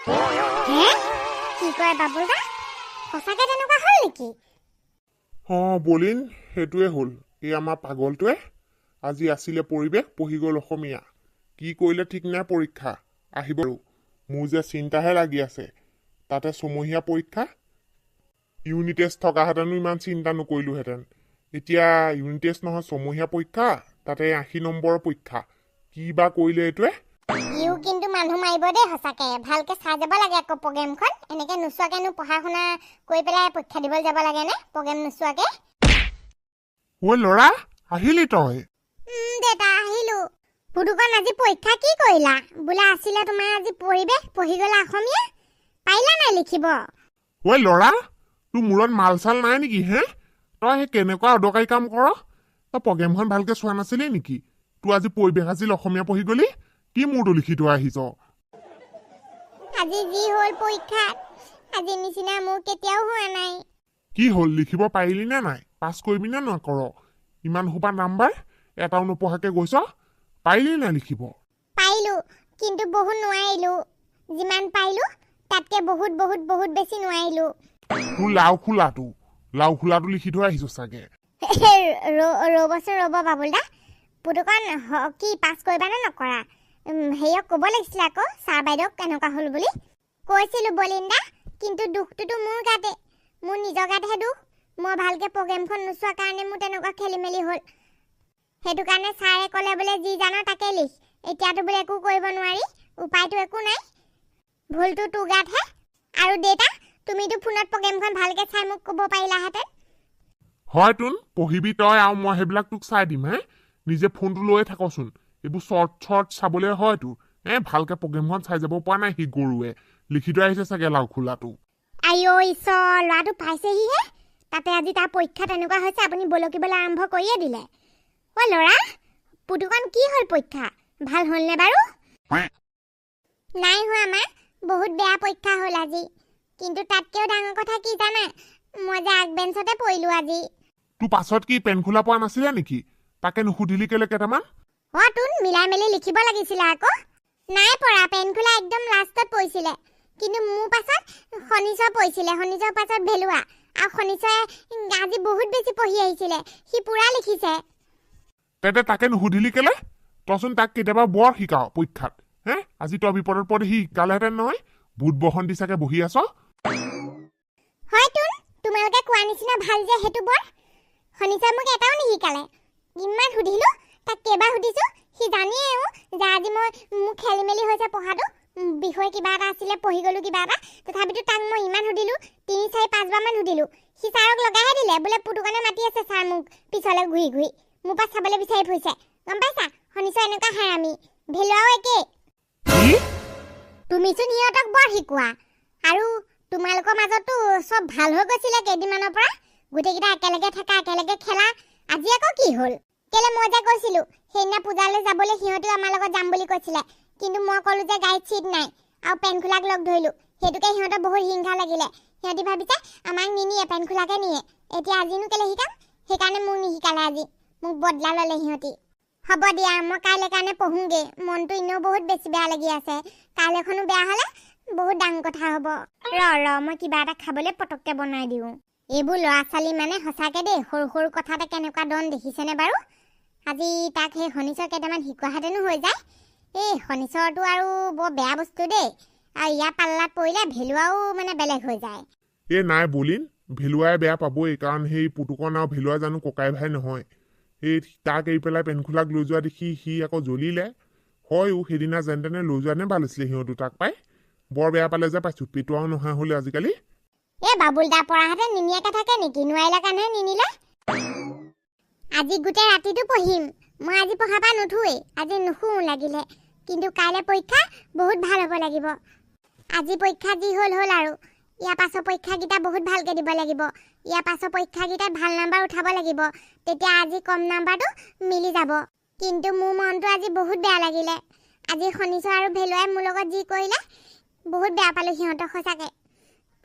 হে কি কয় বাবুদা সঁচাকে তেনেকুৱা হ'ল নেকি বলিন সেইটোৱে হ'ল এই আমাৰ পাগলটোৱে আজি আছিলে পৰিৱেশ পঢ়ি গ'ল অসমীয়া কি কৰিলে ঠিক নাই পৰীক্ষা আহিব মোৰ যে চিন্তাহে লাগি আছে তাতে ছমহীয়া পৰীক্ষা ইউনিট টেষ্ট থকাহেঁতেনো ইমান চিন্তা নকৰিলোহেঁতেন এতিয়া ইউনিট টেষ্ট নহয় ছমহীয়া পৰীক্ষা তাতে 80 নম্বৰৰ পৰীক্ষা কি বা কৰিলে এইটোৱে ইউ কিন্তু মানুহ মাৰিব দেই সঁচাকে ভালকে চাই যাব লাগে আকৌ প্ৰগ্ৰেমখন এনেকে নুচুৱাকেনো পঢ়া শুনা কৰি পেলাই পৰীক্ষা দিবলৈ যাব লাগে নে প্ৰগ্ৰেম নুচুৱাকে ঐ ল'ৰা আহিলি তই দেতা আহিলো পুতুকন আজি পৰীক্ষা কি কৰিলা বোলে আছিলে তোমাৰ আজি পৰিৱেশ পঢ়ি গ'লা অসমীয়া পাৰিলা নাই লিখিব ঐ ল'ৰা তোৰ মূৰত মাল চাল নাই নেকি হে তই সেই কেনেকুৱা অদৰকাৰী কাম কৰ তই প্ৰগ্ৰেমখন ভালকে চোৱা নাছিলি নেকি তোৰ আজি পৰিৱেশ আছিল অসমীয়া পঢ়ি গলি কি মূৰটো লিখি থৈ আহিছ আজি যি হ'ল পৰীক্ষাত আজি নিচিনা মোৰ কেতিয়াও হোৱা নাই কি হ'ল লিখিব পাৰিলি নে নাই পাছ কৰিবি নে নকৰ ইমান সোপা নাম্বাৰ এটাও নপঢ়াকে গৈছ পাৰিলি নাই লিখিব পাৰিলো কিন্তু বহুত নোৱাৰিলো যিমান পাৰিলো তাতকে বহুত বহুত বহুত বেছি নোৱাৰিলো তোৰ লাও খোলাটো লিখি থৈ আহিছ চাগে ৰ'বচোন ৰ'ব বাবুলদা পুতুকন কি পাছ কৰিবা নে নকৰা হেয়ক ক'ব লাগিছিলে আকৌ ছাৰ বাইদেউক কেনেকুৱা হ'ল বুলি কৈছিলো বলিন্দা কিন্তু দুখটোতো মোৰ গাতে মোৰ নিজৰ গাতহে দুখ মই ভালকে প্ৰগ্ৰেমখন নোচোৱা কাৰণে মোৰ তেনেকুৱা খেলি মেলি হ'ল সেইটো কাৰণে ছাৰে ক'লে বোলে যি জানো তাকে লিখ এতিয়াতো বোলে একো কৰিব নোৱাৰি উপায়টো একো নাই ভুলটো তোৰ গাতহে আৰু দেতা তুমিতো ফোনত প্ৰগ্ৰেমখন ভালকে চাই মোক ক'ব পাৰিলাহেঁতেন হয় তোন পঢ়িবি তই আৰু মই সেইবিলাক তোক চাই দিম হে নিজে ফোনটো লৈ থাকচোন এইবোৰ চৰ্ট চাবলৈ হয় তোৰ ভালকে প্ৰগ্ৰেমখন চাই যাব পৰা নাই সি গৰুৱে লিখি থৈ আহিছে চাগে লাও খোলাটো আইঅ ঈশ্বৰ ল'ৰাটো পাইছেহিহে তাতে আজি তাৰ পৰীক্ষা তেনেকুৱা হৈছে আপুনি বলকিবলৈ আৰম্ভ কৰিয়ে দিলে অ ল'ৰা পুতুকন কি হ'ল পৰীক্ষা ভাল হ'লনে বাৰু নাই হোৱা মা বহুত বেয়া পৰীক্ষা হ'ল আজি কিন্তু তাতকেও ডাঙৰ কথা কি জানা মই যে আগবেঞ্চতে পৰিলো আজি তোৰ পাছত কি পেন খোলা পোৱা নাছিলে নেকি তাকে নুসুধিলি কেলে কেইটামান তোন মিলাই মেলি লিখিব লাগিছিলে আকৌ নাই পৰা পেন খোলা একদম লাষ্টত পৰিছিলে কিন্তু মোৰ পাছত শনিশ্চৰ পৰিছিলে শনিশ্চৰ পাছত ভেলুৱা আৰু শনিশ্চৰে আজি বহুত বেছি পঢ়ি আহিছিলে সি পুৰা লিখিছে তেতে তাকে নুসুধিলি কেলে তইচোন তাক কেতিয়াবা বৰ শিকাও পৰীক্ষাত আজি তই বিপদত পৰি সি শিকালেহেঁতেন নহয় ভূত বসন্তি চাগে বহি আছ হয়তোন তোমালোকে কোৱা নিচিনা ভাল যে সেইটো বৰ শনিশ্চৰে মোক এটাও নিশিকালে ইমান সুধিলো তাক কেইবাৰ সুধিছো সি জানিয়েও যে আজি মোক খেলি মেলি হৈছে পঢ়াটো বিষয় কিবা এটা আছিলে পঢ়ি গ'লো কিবা এটা তথাপিতো তাক মই ইমান সুধিলো 3-4-5 বাৰমান সুধিলো সি ছাৰক লগাইহে দিলে বোলে পুতুকনে মাতি আছে ছাৰ মোক পিছলৈ ঘূৰি ঘূৰি মোৰ পৰা চাবলৈ বিচাৰি ফুৰিছে গম পাইছা শনিশ্চৰ এনেকুৱা হাৰামি ভেলুৱাও একে তুমিচোন সিহঁতক বৰ শিকোৱা আৰু তোমালোকৰ মাজতো চব ভাল হৈ গৈছিলে কেইদিনমানৰ পৰা গোটেইকেইটা একেলগে থাকা একেলগে খেলা আজি আকৌ কি হ'ল কেলে মই যে কৈছিলো সেইদিনা পূজালৈ যাবলৈ সিহঁতেও আমাৰ লগত যাম বুলি কৈছিলে কিন্তু মই ক'লো যে গাড়ীত চিট নাই আৰু পেন খোলাক লগ ধৰিলো সেইটোকে সিহঁতৰ বহুত হিংসা লাগিলে সিহঁতি ভাবিছে আমাক নিনিয়ে পেন খোলাকে নিয়ে এতিয়া আজিনো কেলে শিকাম সেইকাৰণে মোক নিশিকালে আজি মোক বদলা ল'লে সিহঁতি হ'ব দিয়া মই কাইলৈ কাৰণে পঢ়োঁগৈ মনটো এনেও বহুত বেছি বেয়া লাগি আছে কাইলৈখনো বেয়া হ'লে বহুত ডাঙৰ কথা হ'ব মই কিবা এটা খাবলৈ পটককৈ বনাই দিওঁ এইবোৰ ল'ৰা ছোৱালী মানে সঁচাকৈ দেই সৰু সৰু কথাতে কেনেকুৱা দন দেখিছেনে বাৰু আজি তাক সেই শনিশ্চৰ কেইটামান শিকোৱাহেঁতেনো হৈ যায় এই শনিশ্চৰটো আৰু বৰ বেয়া বস্তু দেই আৰু ইয়াৰ পাল্লাত পৰিলে ভেলুৱাও মানে বেলেগ হৈ যায় নাই বলিন ভেলুৱাই বেয়া পাবই কাৰণ সেই পুতুকন আৰু ভেলুৱা জানো ককাই ভাই নহয় সেই তাক এৰি পেলাই পেন খোলাক লৈ যোৱা দেখি সি আকৌ জ্বলিলে হয়ও সেইদিনা যেন তেনে লৈ যোৱা নে ভাল আছিলে সিহঁতো তাক পাই বৰ বেয়া পালে যে পাইছো পেটুৱাও নোহোৱা হ'লে আজিকালি বাবুলদা পঢ়াহেঁতে নিনিয়াকে থাকে নেকি নোৱাৰিলে কাৰণেহে নিনিলে আজি গোটেই ৰাতিটো পঢ়িম মই আজি পঢ়াৰ পৰা নুঠোৱেই আজি নুশুও লাগিলে কিন্তু কাইলৈ পৰীক্ষা বহুত ভাল হ'ব লাগিব আজি পৰীক্ষা যি হ'ল আৰু ইয়াৰ পাছৰ পৰীক্ষাকেইটা বহুত ভালকৈ দিব লাগিব ইয়াৰ পাছৰ পৰীক্ষাকেইটাত ভাল নাম্বাৰ উঠাব লাগিব তেতিয়া আজি কম নাম্বাৰটো মিলি যাব কিন্তু মোৰ মনটো আজি বহুত বেয়া লাগিলে আজি শনিশ্চৰ আৰু ভেলুৱাই মোৰ লগত যি কৰিলে বহুত বেয়া পালোঁ সিহঁতক সঁচাকৈ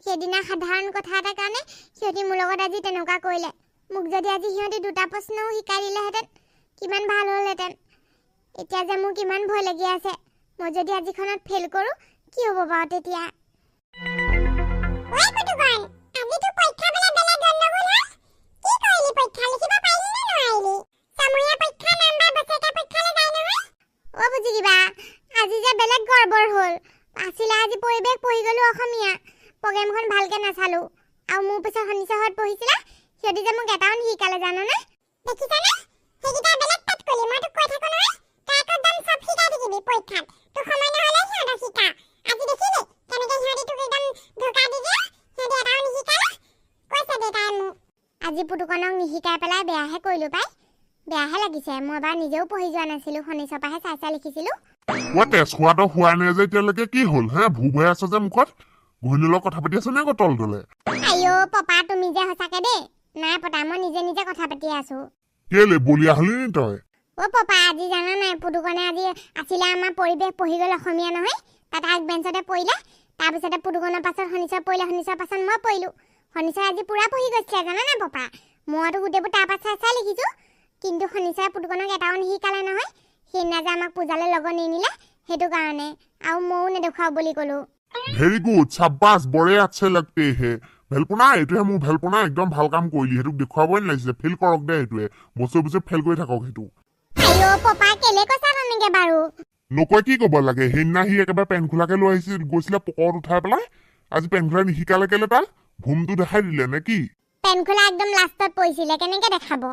সেইদিনা সাধাৰণ কথা এটাৰ কাৰণে সিহঁতি মোৰ লগত আজি তেনেকুৱা কৰিলে মোক যদি আজি সিহঁতি 2টা প্ৰশ্নও শিকাই দিলেহেঁতেন কিমান ভাল হ'লহেঁতেন এতিয়া যে মোৰ কিমান ভয় লাগি আছে মই যদি আজিখনত ফেইল কৰোঁ কি হ'ব বাৰু তেতিয়া ওই পুতুকন আজি তো পৰীক্ষা বলে বেলেগ গণ্ডগোল হয় কি কৰিলি পৰীক্ষা লিখিব পাৰিলি নে নোৱাৰিলি সামৰীয়া পৰীক্ষা নাম্বাৰ বছৰেকীয়া পৰীক্ষালৈ যায় নহয় অ বুজি কিবা আজি যে বেলেগ গড়বড় হ'ল আছিলে আজি পৰিৱেশ পঢ়ি গলো অসমীয়া প্ৰগ্ৰামখন ভালকে নাচালো আৰু মোৰ পিছত শনিচহত পঢ়িছিলা সিহঁতি যে মোক এটাও শিকালে জানানে দেখিছানে সেইকেইটা বেলেগ পাত কলি মই তোক কৈ থাকো নহয় তই একদম চব শিকাই থাকিবি পৰীক্ষাত তোৰ সময় নহ'লে সিহঁতক শিকা আজি দেখিলি কেনেকে সিহঁতি তোক একদম ধোকা দি দিয়ে সিহঁতি এটাও নিশিকালে কৈছে দেউতাই মোক আজি পুতুকনক নিশিকাই পেলাই বেয়াহে কৰিলো পাই বেয়াহে লাগিছে মই এবাৰ নিজেও পঢ়ি যোৱা নাছিলো শনিচৰ পৰাহে চাই চাই লিখিছিলো তেজ খোৱাটো হোৱা নাই যে এতিয়ালৈকে কি হ'ল হে ভূ ভৈ আছ যে মুখত ঘৈণীৰ লগত কথা পাতি আছ নে তল তলে আইও পাপা তুমি যে সঁচাকে দেই নাই পতা মই নিজে নিজে কথা পাতি আছো কেলে বলিয়া হলি নি তই অ পাপা আজি জানা নাই পুতুকনে আজি আছিলে আমাৰ পৰিৱেশ পঢ়ি গ'ল অসমীয়া নহয় তাত আগ বেঞ্চতে পৰিলে তাৰপিছতে পুতুকনৰ পাছত শনিচৰ পৰিলে শনিচৰ পাছত মই পৰিলো শনিচৰ আজি পুৰা পঢ়ি গৈছিলে জানা নাই পাপা মইতো গোটেইবোৰ তাৰ পৰা চাই চাই লিখিছো কিন্তু শনিচৰে পুতুকনক এটাও নিশিকালে নহয় সেইদিনা যে আমাক পূজালৈ লগত নিনিলে সেইটো কাৰণে আৰু ময়ো নেদেখুৱাও বুলি ক'লো ভেৰি গুড চাব্বাছ বৰে আছে লাগতে হে ভেলপনা এইটোহে মোৰ ভেলপনা একদম ভাল কাম কৰিলি সেইটোক দেখুৱাবই নালাগিছিলে ফেইল কৰক দে এইটোৱে বছৰে বছৰে ফেইল কৰি থাকক সেইটো আইও পাপা কেলে কৈছা তেনেকে বাৰু নকয় কি ক'ব লাগে সেইদিনা সি একেবাৰে পেন খোলাকে লৈ আহিছিল গৈছিলে পকৰত উঠাই পেলাই আজি পেন খোলা নিশিকালে কেলে তাক ভূমটো দেখাই দিলে নে কি পেন খোলা একদম লাষ্টত পৰিছিলে কেনেকে দেখাব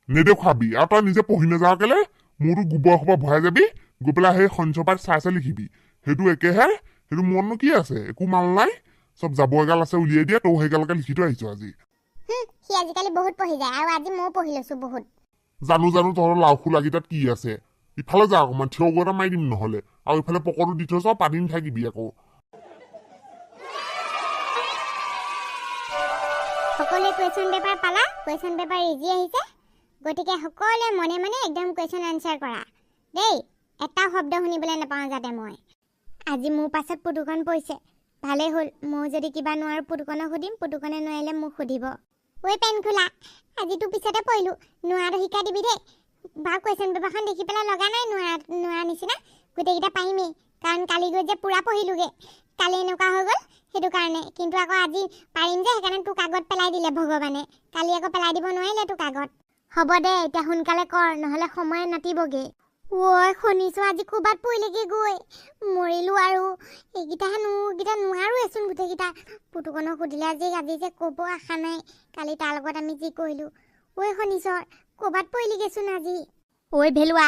নেদেখুৱাবি আৰু তই নিজে পঢ়ি নাযাৱ কেলে মোৰতো গোবৰ সোপা ভৰাই যাবি গৈ পেলাই সেই সঞ্চপাত চাই চাই লিখিবি সেইটো একেহে সেইটো মননো কি আছে একো মাল নাই চব যাব এগাল আছে উলিয়াই দিয়ে তই সেইগালকে লিখি থৈ আহিছ আজি সি আজিকালি বহুত পঢ়ি যায় আৰু আজি ময়ো পঢ়ি লৈছো বহুত জানো তহঁতৰ লাও খোলাকেইটাত কি আছে ইফালে যা অকণমান থিয় গৈ এটা মাৰি দিম নহ'লে আৰু ইফালে পকৰটো দি থৈছ পানী নাথাকিবি আকৌ সকলোৱে কুৱেশ্যন পেপাৰ পালা কুৱেশ্যন পেপাৰ ইজি আহিছে গতিকে সকলোৱে মনে মনে একদম কুৱেশ্যন আনচাৰ কৰা দেই এটা শব্দ শুনিবলৈ নাপাওঁ যাতে মই আজি মোৰ পাছত পুতুকন পৰিছে ভালেই হ'ল মই যদি কিবা নোৱাৰো পুতুকনক সুধিম পুতুকনে নোৱাৰিলে মোক সুধিব ঐ পেন খোলা আজিতো পিছতে পৰিলো নোৱাৰাটো শিকাই দিবি দেই বা কুৱেশ্যন পেপাৰখন দেখি পেলাই লগা নাই নোৱাৰা নিচিনা গোটেইকেইটা পাৰিমেই কাৰণ কালি গৈ যে পুৰা পঢ়িলোগে কালি এনেকুৱা হৈ গ'ল সেইটো কাৰণে কিন্তু আকৌ আজি পাৰিম যে সেইকাৰণে তোক আগত পেলাই দিলে ভগৱানে কালি আকৌ পেলাই দিব নোৱাৰিলে তোক আগত হ'ব দে এতিয়া সোনকালে কৰ নহ'লে সময় নাটিবগে ঐ শুনিছো আজি ক'ৰবাত পৰিলেগে গৈ মৰিলো আৰু এইকেইটা নোৱাৰোৱেচোন গোটেইকেইটা পুতুকনক সুধিলে আজি যে ক'ব আশা নাই কালি তাৰ লগত আমি যি কৰিলোঁ ঐ শুনিছৰ ক'ৰবাত পৰিলিগেচোন আজি ঐ ভেলুৱা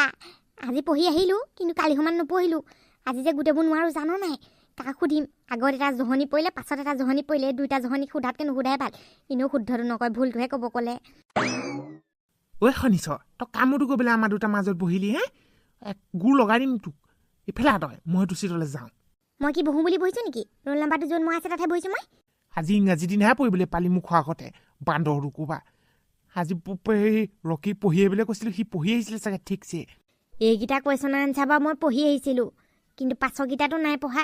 আজি পঢ়ি আহিলোঁ কিন্তু কালি সমান নপঢ়িলোঁ আজি যে গোটেইবোৰ নোৱাৰোঁ জানো নাই কাক সুধিম আগত এটা জহনি পৰিলে পাছত এটা জহনি পৰিলে দুইটা জহনি সোধাতকৈ নুসুধাই ভাল এনেও শুদ্ধটো নকয় ভুলটোহে ক'ব ক'লে ঐ শুনিছ তই কামতো গৈ পেলাই আমাৰ দুটা মাজত বহিলি হে গুৰ লগাই দিম তোক ইফালে তই মই সেইটো চিটলৈ যাওঁ মই কি বহোঁ বুলি বহিছোঁ নেকি ৰোল নাম্বাৰটো য'ত মই আছে তাতহে বহিছোঁ মই আজি ইংৰাজী দিনহে পঢ়িবলৈ পালি মোক খোৱাৰ আগতে বান্দৰটো ক'বা আজি ৰকি পঢ়ি আহিবলৈ কৈছিলোঁ সি পঢ়ি আহিছিলে চাগে ঠিকছে এইকেইটা কুৱেশ্যনৰ আনচাৰ বাৰু মই পঢ়ি আহিছিলোঁ কিন্তু পাছৰকেইটাতো নাই পঢ়া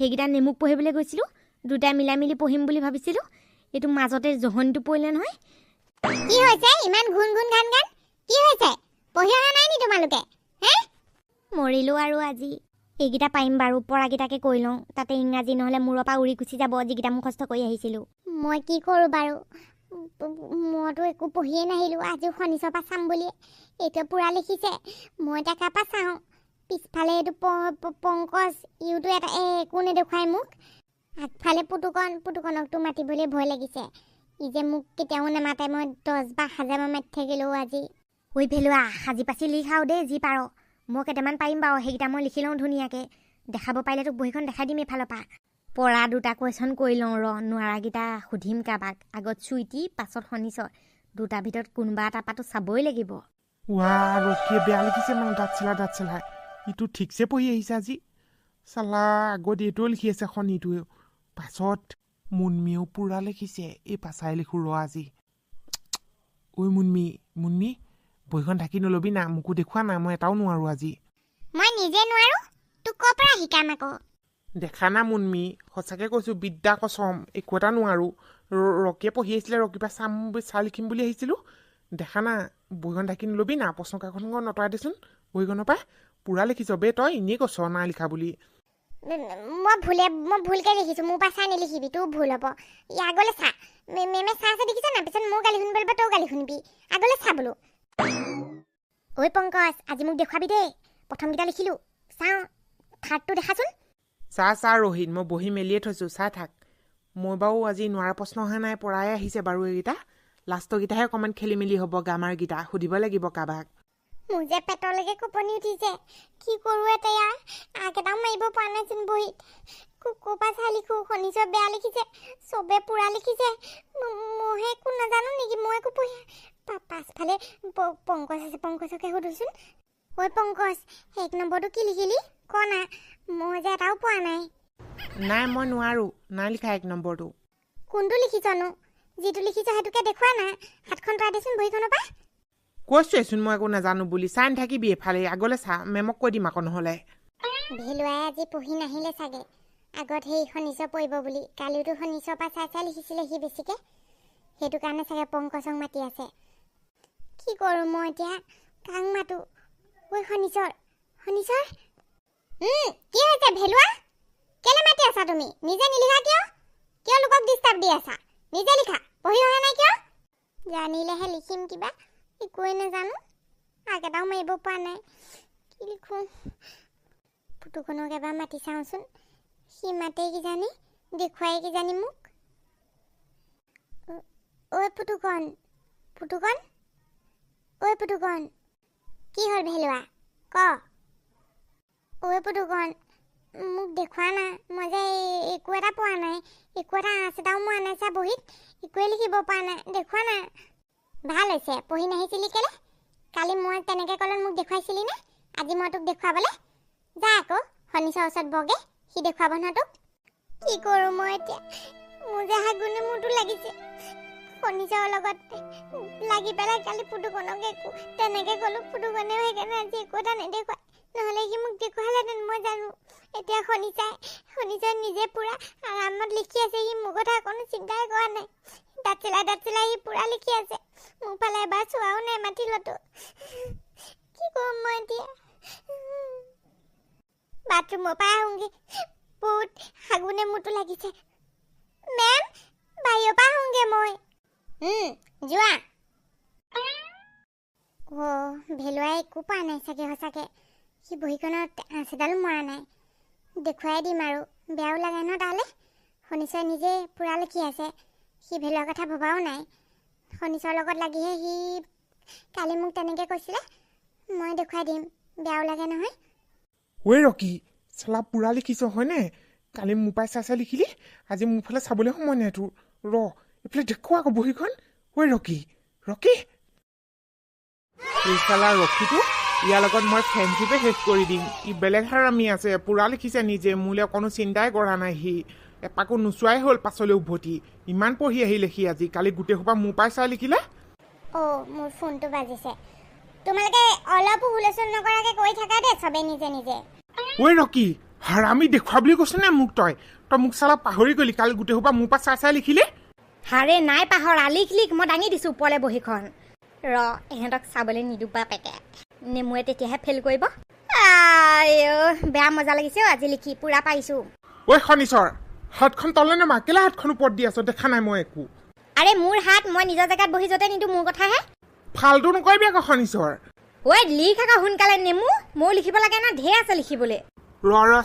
সেইকেইটা নেমুক পঢ়িবলৈ গৈছিলোঁ দুটাই মিলাই মিলি পঢ়িম বুলি ভাবিছিলোঁ এইটো মাজতে জহনিটো পৰিলে নহয় কি হৈছে ইমান ঘুন ঘান কি হৈছে পঢ়ি অহা নাই নি তোমালোকে হে মৰিলোঁ আৰু আজি এইকেইটা পাৰিম বাৰু পৰাকেইটাকে কৈ লওঁ তাতে ইংৰাজী নহ'লে মূৰৰ পৰা উৰি গুচি যাব যিকেইটা মুখস্থ কৰি আহিছিলোঁ মই কি কৰোঁ বাৰু মইতো একো পঢ়িয়ে নাহিলোঁ আজিও শনিচৰ পৰা চাম বুলি এইটো পূৰা লিখিছে মই এতিয়া কাৰ পৰা চাওঁ পিছফালে এইটো পংকজ ইউটো এটা একো নেদেখুৱাই মোক আগফালে পুতুকনকতো মাতিবলৈ ভয় লাগিছে ই যে মোক কেতিয়াও নামাতে মই 10 বা 1000 মাতি থাকিলেও আজি ঐ ভেলুৱা সাজি পাচি লিখাও দেই যি পাৰ মই কেইটামান পাৰিম বাৰু সেইকেইটা মই লিখি লওঁ ধুনীয়াকৈ দেখাব পাৰিলে তোক বহীখন দেখাই দিম এইফালৰ পৰা পৰা দুটা কুৱেশ্যন কৰি লওঁ নোৱাৰাকেইটা সুধিম কাৰোবাক আগত চুইটি পাছত শনিচৰ দুটাৰ ভিতৰত কোনোবা এটা পাতো চাবই লাগিব ৰকিয়ে বেয়া লিখিছে মানে দাঁত চেলাই ইটো ঠিকছে পঢ়ি আহিছে আজি চালা আগত এইটোও লিখি আছে শনিটোৱেও পাছত মুনমিয়েও পূৰা লিখিছে এই পাছাই লিখোঁ আজি ঐ মুনমি বহীখন ঢাকি নলবি না মোকো দেখুওৱা না মই এটাও নোৱাৰোঁ আজি মই নিজে নোৱাৰোঁ তোক ক'ৰ পৰা শিকাম আকৌ দেখা না মুনমি সঁচাকৈ কৈছোঁ বিদ্যা কচম একো এটা নোৱাৰোঁ ৰকিয়ে পঢ়ি আহিছিলে ৰকিৰ পৰা চাই লিখিম বুলি আহিছিলোঁ দেখা না বহীখন ঢাকি নলবি না প্ৰশ্ন কাকতখন আঁতৰাই দেচোন বহীখনৰ পৰা পূৰা লিখিছ বে তই এনেই কৈছ নাই লিখা বুলি মই ভুলকৈ লিখিছোঁ, মোৰ পৰা চাই নিলিখিবি, তোৰ ভুল হ'ব। আগলৈ চা, মেমে চাই দেখিছ না, পিছত মোৰ গালি শুনিব লাগিব, তইও গালি শুনিবি। আগলৈ চা বোলো। ঐ পংকজ, আজি মোক দেখুৱাবি দেই। প্ৰথমকেইটা লিখিলোঁ, চাওঁ থাৰ্ডটো দেখাচোন। চা ৰোহিত, মই বহি মেলিয়ে থৈছোঁ, চাই থাক। মই বাৰু আজি নোৱাৰা প্ৰশ্ন অহা নাই, পৰাই আহিছে বাৰু এইকেইটা। লাষ্টৰকেইটাহে অকণমান খেলি মেলি হ'ব, গ্ৰামাৰকেইটা সুধিব লাগিব কাৰোবাক। মোৰ যে পেটলৈকে কঁপনি উঠিছে, কি কৰোঁ এতিয়া? আগেটাও মাৰিব পৰা নাইচোন বহীত। ক'ৰ পৰা চাই লিখোঁ? শনিশ্চৰ বেয়া লিখিছে, চবে পুৰা লিখিছে। মইহে একো নাজানো নেকি? মই একো পঢ়ি পাছফালে পংকজ আছে, পংকজকে সুধোচোন। ঐ পংকজ, 1 নম্বৰটো কি লিখিলি? ক না, মই যে এটাও পোৱা নাই। নাই, মই নোৱাৰোঁ, নাই লিখা 1 নম্বৰটো। কোনটো লিখিছনো? যিটো লিখিছ সেইটোকে দেখুওৱা না। হাতখন তৰাই দেচোন বহীখনৰ পৰা। কৈছোৱেচোন মই একো নাজানো বুলি, চাই নাথাকিবি এফালে। আগলৈ চা, মেমক কৈ দিম আকৌ নহ'লে। ভেলুৱাই আজি পঢ়ি নাহিলে চাগে, আগত সেই শনিশ্চৰ পৰিব বুলি। কালিওতো শনিশ্চৰ পৰা চাই লিখিছিলে সি বেছিকৈ, সেইটো কাৰণে চাগে পংকজক মাতি আছে। কি কৰোঁ মই এতিয়া? কাক মাতো? ঐ শনিশ্চৰ, শনিশ্চৰ, কি হৈছে ভেলুৱা? কেলৈ মাতি আছা তুমি? নিজে নিলিখা কিয়? কিয় লোকক ডিষ্টাৰ্ব দি আছা? নিজে লিখা, পঢ়ি অহা নাই কিয়? জানিলেহে লিখিম কিবা, একোৱে নাজানো। আগেটাও মাৰিব পৰা নাই, কি লিখোঁ? পুতুকণক এবাৰ মাতি চাওঁচোন, সি মাতেই কিজানি, দেখুৱাই কিজানি মোক। ঐ পুতুকণ, পুতুকণ, ঐ পুতুকণ, কি হ'ল ভেলুৱা? ক। ঐ পুতুকণ, মোক দেখুওৱা না, মই যে একো এটা পোৱা নাই, একো এটা আঁচ এটাও মৰা নাই চা বহীত, একোৱে লিখিব পৰা নাই, দেখুওৱা না। ভাল হৈছে, পঢ়ি নাহিছিলি কেলে? কালি মই তেনেকৈ ক'লত মোক দেখুৱাইছিলি নে? আজি মই তোক দেখুৱাবলৈ যা আকৌ, শনিশ্চৰ ওচৰত বগে, সি দেখুৱাব নহয় তোক। কি কৰোঁ মই এতিয়া? মোৰ যে হাগুনে মূৰটো লাগিছে। শনিশ্চৰৰ লগত লাগি পেলাই কালি পুতুকণক একো তেনেকৈ ক'লোঁ, পুতুকণেও সেইকাৰণে আজি একো এটা নেদেখুৱাই। নহ'লে সি মোক দেখুৱালেহেঁতেন, মই জানো। এতিয়া শনিশ্চৰে নিজে পূৰা আৰামত লিখি আছে, সি মোৰ কথা অকণো চিন্তাই কৰা নাই। দাঁত চেলাই সি পূৰা লিখি আছে, মোৰ ফালে এবাৰ চোৱাও নাই মাতিলতো। কি কৰোঁ মই এতিয়া? বাথৰুমৰ পৰা আহোঁগৈ, বহুত হাগুনে মূৰটো লাগিছে। মেম, বাহিৰৰ পৰা আহোঁগৈ মই। যোৱা। ভেলুৱাই একো পোৱা নাই চাগে সঁচাকৈ, সি বহীখনত আঁচ এডালো মৰা নাই। দেখুৱাই দিম আৰু, বেয়াও লাগে ন তালৈ। শনিশ্চৰে নিজে পূৰা লিখি আছে, সি ভেলুৱাৰ কথা ভবাও নাই। শনিশ্চৰৰ লগত লাগিহে সি কালি মোক তেনেকৈ কৈছিলে। মই দেখুৱাই দিম, বেয়াও লাগে নহয়। ঐ ৰকি, চালা পূৰা লিখিছ হয়নে? কালি মোৰ পৰাই চাই লিখিলি, আজি মোৰ ফালে চাবলৈ সময় নাই তোৰ। এইফালে দেখুৱা আকৌ বহীখন। ঐ ৰকি, এই চালা ৰকিটো, ইয়াৰ লগত মই ফ্ৰেণ্ডশ্বিপে শেষ কৰি দিম। ই বেলেগ হাৰামি আছে, পূৰা লিখিছে নিজে, মোলৈ অকণো চিন্তাই কৰা নাই সি। এপাকো নোচোৱাই হ'ল পাছলৈ উভতি। ইমান পঢ়ি আহিলে সি আজি, কালি গোটেই সোপা মোৰ পৰাই চাই লিখিলে। মোৰ ফোনটো বাজিছে। তোমালোকে অলপো হুলস্থুল নকৰাকৈ কৈ থাকা দেই চবেই নিজে নিজে। ঐ ৰকি, হাৰামি দেখুৱা বুলি কৈছ নে মোক? তই মোক চালা পাহৰি গলি, কালি গোটেই সোপা মোৰ পৰা চাই লিখিলে। হাৰে নাই পাহৰা, লিখ, মই দাঙি দিছোঁ ওপৰলৈ বহীখন। ইহঁতক চাবলৈ নিদো বাপেকে, নেমুৱে তেতিয়াহে ফেইল কৰিব। বেয়া মজা লাগিছে আজি লিখি, পূৰা পাৰিছোঁ। ঐ শনিশ্চৰ, হাতখন তলে নমা, কেলে হাতখন ওপৰত দি আছ? দেখা নাই মই একো। আৰে মোৰ হাত, মই নিজৰ জেগাত বহি য'তে নিদো, মোৰ কথাহে। ফাল্টু নকৰিবি আকৌ শনিশ্চৰ। ঐ লিখ আকৌ সোনকালে, নেমু ময়ো লিখিব লাগে ন, ঢেৰ আছে লিখিবলৈ।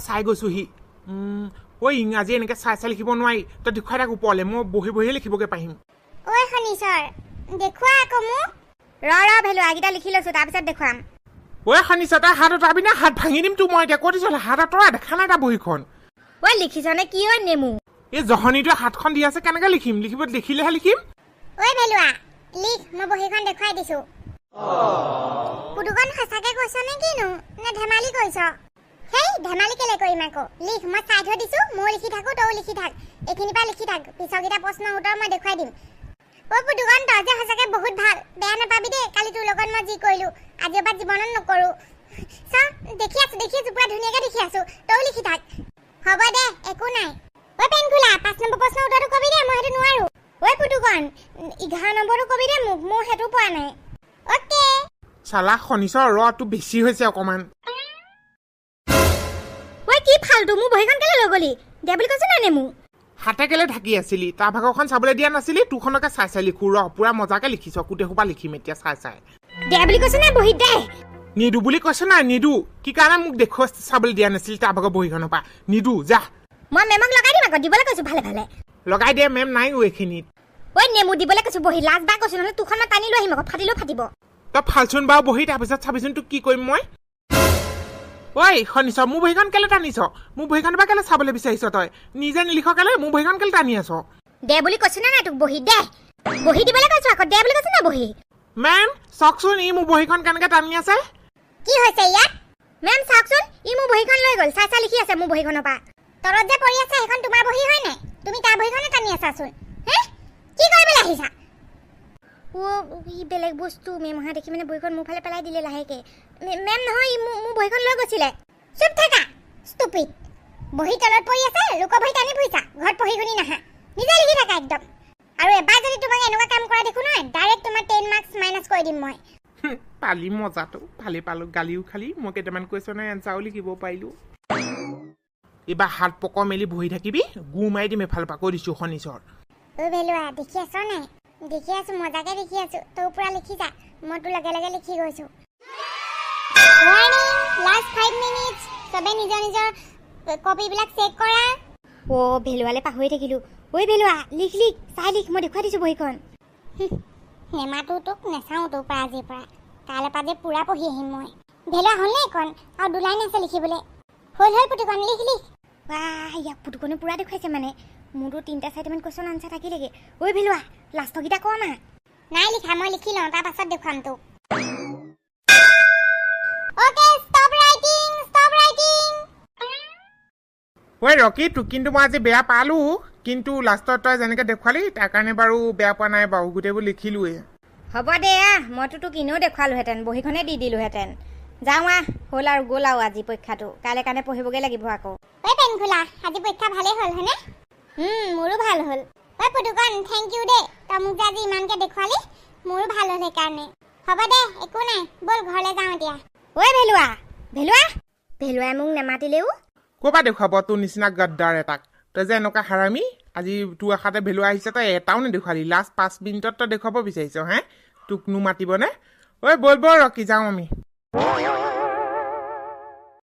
চাই গৈছোহি। ইংৰাজী এনেকৈ চাই লিখিব নোৱাৰি, তই দেখুৱাই থাক ওপৰলৈ, মই বহিহে লিখিবগৈ পাৰিম। ঐ শনিশ্চৰ, দেখুওৱা আকৌ মোক। ভেলুৱা এইকেইটা লিখি লৈছোঁ, তাৰপিছত দেখুৱাম। ঐ শনিশ্চৰ, তই হাত আঁতৰাবি না, হাত ভাঙি দিম তোৰ। মই এতিয়া কৈ দিছোঁ, হাত আঁতৰা, দেখা নাই তাৰ বহীখন। লিখিছনে কি নেমু? এই জহনীটোৱে হাতখন দি আছে, কেনেকৈ লিখিম? দেখিলেহে লিখিম। ঐ ভেলুৱা, লিখ, মই বহীখন দেখুৱাই দিছোঁ। পুতুকণ সঁচাকৈ কৈছ নে কিনো, নে ধেমালি কৰিছ? সেই ধেমালি কেলে কৰিম আকৌ, লিখ, মই চাই থৈ দিছোঁ। ময়ো লিখি থাকোঁ, তয়ো লিখি থাক, এইখিনিৰ পৰা লিখি থাক, পিছৰকেইটা প্ৰশ্নৰ উত্তৰ মই দেখুৱাই দিম। পুতুকণ, তই যে সঁচাকৈ বহুত ভাল, বেয়া নাপাবি দেই। কালি তোৰ লগত মই যি কৰিলোঁ, আজিৰ পৰা জীৱনত নকৰোঁ। চা, দেখি আছোঁ, পূৰা ধুনীয়াকৈ দেখি আছোঁ, তয়ো লিখি থাক। হ'ব দে, একো নাই। পেন খোলা, 5 নম্বৰ প্ৰশ্নৰ উত্তৰটো কবি দে, মই সেইটো নোৱাৰোঁ। পুতুকণ, 11 নম্বৰটো কবি দে মোক, মই সেইটো পোৱা নাই। অ'কে। চালা শনিশ্চৰ, তোৰ বেছি হৈছে অকণমান। কি ফালতু মোৰ বহীখন কেলে লৈ গলি দিয়া বুলি কৈছ নাই নেমু হাতে কেলে ঢাকি আছিলি তাৰ ভাগৰখন চাবলৈ দিয়া নাছিলি তোৰখনকে চাই চাই লিখো ৰ পুৰা মজাকে লিখিছ কুটে সোপা লিখিম এতিয়া চাই চাই দিয়া বুলি কৈছ নাই বহীত দে নিদু বুলি কৈছ নাই নিদু কি কাৰণে মোক দেখুৱা চাবলৈ দিয়া নাছিলি তাৰ ভাগৰ বহীখনৰ পৰা নিদু যা মই মেমক লগাই দিম আকৌ দিবলৈ কৈছো ভালে ভালে লগাই দিয়া মেম নাই এইখিনিত ঐ নেমু দিবলৈ কৈছো বহি লাজ বা কৈছো নহ'লে তোৰখন মই টানি লৈ আহিম আকৌ ফাটিলেও ফাটিব তই ফালচোন বাৰু বহি তাৰপিছত চাবিচোন তোক কি কৰিম মই ঐ শুনিছ মোৰ বহীখন কেলে টানিছ মোৰ বহীখনৰ পৰা কেলে চাবলৈ বিচাৰিছ তই নিজে নিলিখ কেলে মোৰ বহীখন কেলে টানি আছ দে বুলি কৈছো নাই তোক বহি দে বহি দিবলৈ কৈছো আকৌ দে বুলি কৈছো না বহি মেম চাওকচোন ই মোৰ বহীখন কেনেকে টানি আছে কি হৈছে ইয়াত মেম চাওকচোন ই মোৰ বহীখন লৈ গ'ল চাই চাই লিখি আছে মোৰ বহীখনৰ পৰা তলত যে পৰি আছে সেইখন তোমাৰ বহী হয় নাই তুমি তাৰ বহীখনে টানি আছাচোন হে কি কৰিবলৈ আহিছা ই বেলেগ বস্তু মেমহঁতে দেখি মানে বহীখন মোৰ ফালে পেলাই দিলে লাহেকে মেম নহয় ই মোৰ বহীখন লৈ গৈছিলে চুপ থাকা ষ্টুপিড বহী তলত পৰি আছে লোকৰ বহী টানি ফুৰিছা ঘৰত পঢ়ি শুনি নাহা নিজে লিখি থাকা একদম আৰু এবাৰ যদি তোমাক এনেকুৱা কাম কৰা দেখো নহয় ডাইৰেক্ট তোমাৰ 10 মাৰ্কছ মাইনাছ কৰি দিম মই পালি মজাটো ভালে পালো গালিও খালি মই কেইটামান কুৱেশ্যনৰ এনচাৰো লিখিব পাৰিলো এইবাৰ হাত পক মেলি বহি থাকিবি গু মাৰি দিম এফালৰ পৰা কৈ দিছো শনিশ্বৰ ভেলুৱা দেখি আছ নাই দেখি আছো মজাকে দেখি আছো তই পুৰা লিখি যা মই তোৰ লগে লগে লিখি গৈছো ওয়াৰ্নিং লাস্ট 5 মিনিটস সবে নিজৰ নিজৰ কপিবিলাক চেক কৰা ভেলুৱালে পাহৰি থাকিলো ঐ ভেলুৱা লিখ লিখ চাই লিখ মই দেখুৱাই দিছো বহীখন নেমাটো তোক নেচাওঁ তোৰ পৰা আজিৰ পৰা কাইলৈ পৰা যে পুৰা পঢ়ি আহিম মই ভেলুৱা হ'লনে এইখন আৰু দুলাইন আছে লিখিবলৈ হ'ল পুতুকণ লিখ লিখ ইয়াক পুতুকনে পুৰা দেখুৱাইছে মানে মোৰতো 3টা 4টামান কুৱেশ্যন আনচাৰ থাকিলেগে ঐ ভেলুৱা লাষ্টৰকেইটা ক না নাই লিখা মই লিখি লওঁ তাৰ পাছত দেখুৱাম তোক ওকে ষ্টপ ৰাইটিং ঐ ৰকি তোক কিন্তু মই আজি বেয়া পালো কিন্তু লাষ্টত তই যেনেকে দেখুৱালি তাৰ কাৰণে বাৰু বেয়া পোৱা নাই বাৰু গোটেইবোৰ লিখিলোৱে হ'ব দে মইতো তোক এনেও দেখুৱালোহেঁতেন বহীখনে দি দিলোহেঁতেন যাওঁ হ'ল আৰু গ'ল আৰু আজি পৰীক্ষাটো কাইলৈ কাৰণে পঢ়িবগৈ লাগিব আকৌ ঐ পেনখোলা আজি পৰীক্ষা ভালেই হ'ল হয়নে মোৰো ভাল হ'ল ঐ পুতুকণ থেংক ইউ দে তই মোক যে আজি ইমানকে দেখুৱালি মোৰো ভাল হ'ল সেইকাৰণে হ'ব দে একো নাই ব'ল ঘৰলৈ যাওঁ এতিয়া ঐ ভেলুৱাই মোক নেমাতিলেও ক'ৰপৰা দেখুৱাব তোৰ নিচিনা গদ্দাৰ এটাক তই যে এনেকুৱা হাৰামি আজি তোৰ আশাতে ভেলুৱা আহিছে তই এটাও নেদেখুৱালি লাষ্ট 5 মিনিটত তই দেখুৱাব বিচাৰিছ হে তোক নোমাতিবনে ঐ ব'ল ৰকি যাওঁ আমি